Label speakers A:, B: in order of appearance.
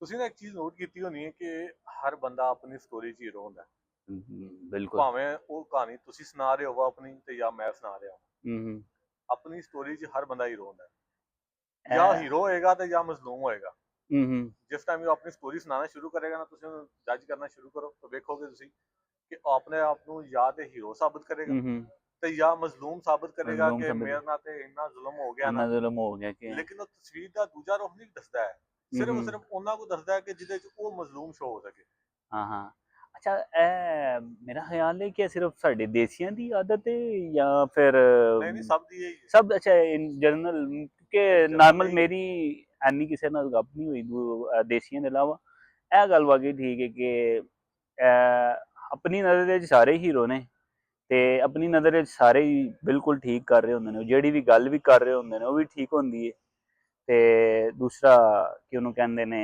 A: ਤੁਸੀਂ ਨਾ ਇੱਕ ਚੀਜ਼ ਨੋਟ ਕੀਤੀ ਹੋਣੀ ਹੈ ਕਿ ਹਰ ਬੰਦਾ ਆਪਣੀ ਸਟੋਰੀ 'ਚ ਹੀਰੋ ਹੁੰਦਾ ਹੈ।
B: ਬਿਲਕੁਲ।
A: ਭਾਵੇਂ ਉਹ ਕਹਾਣੀ ਤੁਸੀਂ ਸੁਣਾ ਰਹੇ ਹੋ ਆਪਣੀ ਤੇ ਜਾਂ ਮੈਂ ਸੁਣਾ ਰਿਹਾ ਹਾਂ,
B: ਹੂੰ।
A: ਆਪਣੀ ਸਟੋਰੀ 'ਚ ਹਰ ਬੰਦਾ ਹੀਰੋ ਹੁੰਦਾ ਹੈ। ਜਾਂ
B: ਇਹ
A: ਹੀਰੋ ਹੋਏਗਾ ਤੇ ਜਾਂ ਮਜ਼ਲੂਮ ਹੋਏਗਾ।
B: ਹੂੰ।
A: ਜਿਸ ਟਾਈਮ ਉਹ ਆਪਣੀ ਸਟੋਰੀ ਸੁਣਾਉਣਾ ਸ਼ੁਰੂ ਕਰੇਗਾ ਨਾ, ਤੁਸੀਂ ਉਹਨੂੰ ਜੱਜ ਕਰਨਾ ਸ਼ੁਰੂ ਕਰੋ ਤਾਂ ਵੇਖੋਗੇ ਤੁਸੀਂ ਕਿ ਉਹ ਆਪਣੇ ਆਪ ਨੂੰ ਜਾਂ ਤੇ ਹੀਰੋ ਸਾਬਤ ਕਰੇਗਾ
B: ਹੂੰ।
A: ਤੇ ਜਾਂ ਮਜ਼ਲੂਮ ਸਾਬਤ ਕਰੇਗਾ
B: ਮਜ਼ਲੂਮ
A: ਕਿ
B: ਸਮਝ।
A: ਮੇਰੇ ਨਾਲ ਤੇ ਇੰਨਾ ਜ਼ੁਲਮ ਹੋ ਗਿਆ ਨਾ।
B: ਇੰਨਾ ਜ਼ੁਲਮ ਹੋ ਗਿਆ ਕਿ
A: ਲੇਕਿਨ ਉਹ ਤਸਵੀਰ ਦਾ ਦੂਜਾ ਰੁਖ ਨਹੀਂ ਦੱਸਦਾ ਹੈ, ਸਿਰਫ ਉਹਨਾਂ को ਦੱਸਦਾ ਹੈ ਕਿ ਜਿਹਦੇ 'ਚ ਉਹ ਮਜ਼ਲੂਮ ਸ਼ੋ ਹੋ ਸਕੇ।
B: ਹਾਂ ਹਾਂ। ਅੱਛਾ, ਇਹ ਮੇਰਾ ਖਿਆਲ ਹੈ ਕਿ ਸਿਰਫ ਸਾਡੇ ਦੇਸੀਆਂ ਦੀ ਆਦਤ ਹੈ ਜਾਂ ਫਿਰ
A: ਨਹੀਂ ਨਹੀਂ, ਸਭ ਦੀ ਇਹੀ ਹੈ,
B: ਸਭ। ਅੱਛਾ, ਇਨ ਜਨਰਲ ਕਿ
A: ਜਨਰਲ
B: ਨਾਰਮਲ
A: ਇਹੀ ਹੈ।
B: ਮੇਰੀ ਐਨੀ ਕਿਸੇ ਨਾਲ ਗੱਪ ਨਹੀਂ ਹੋਈ ਦੇਸੀਆਂ ਦੇ ਇਲਾਵਾ। ਇਹ ਗੱਲ ਵਾਕਈ ਠੀਕ ਹੈ ਕਿ ਆਪਣੀ ਨਜ਼ਰ ਵਿੱਚ ਸਾਰੇ ਹੀਰੋ ਨੇ ਤੇ ਆਪਣੀ ਨਜ਼ਰ ਵਿੱਚ ਸਾਰੇ ਹੀ ਬਿਲਕੁਲ ਠੀਕ ਕਰ ਰਹੇ ਹੁੰਦੇ ਨੇ। ਜਿਹੜੀ ਵੀ ਗੱਲ ਵੀ ਕਰ ਰਹੇ ਹੁੰਦੇ ਨੇ ਉਹ ਵੀ ਠੀਕ ਹੁੰਦੀ ਹੈ। ਤੇ ਦੂਸਰਾ ਕਿ ਉਹਨੂੰ ਕਹਿੰਦੇ ਨੇ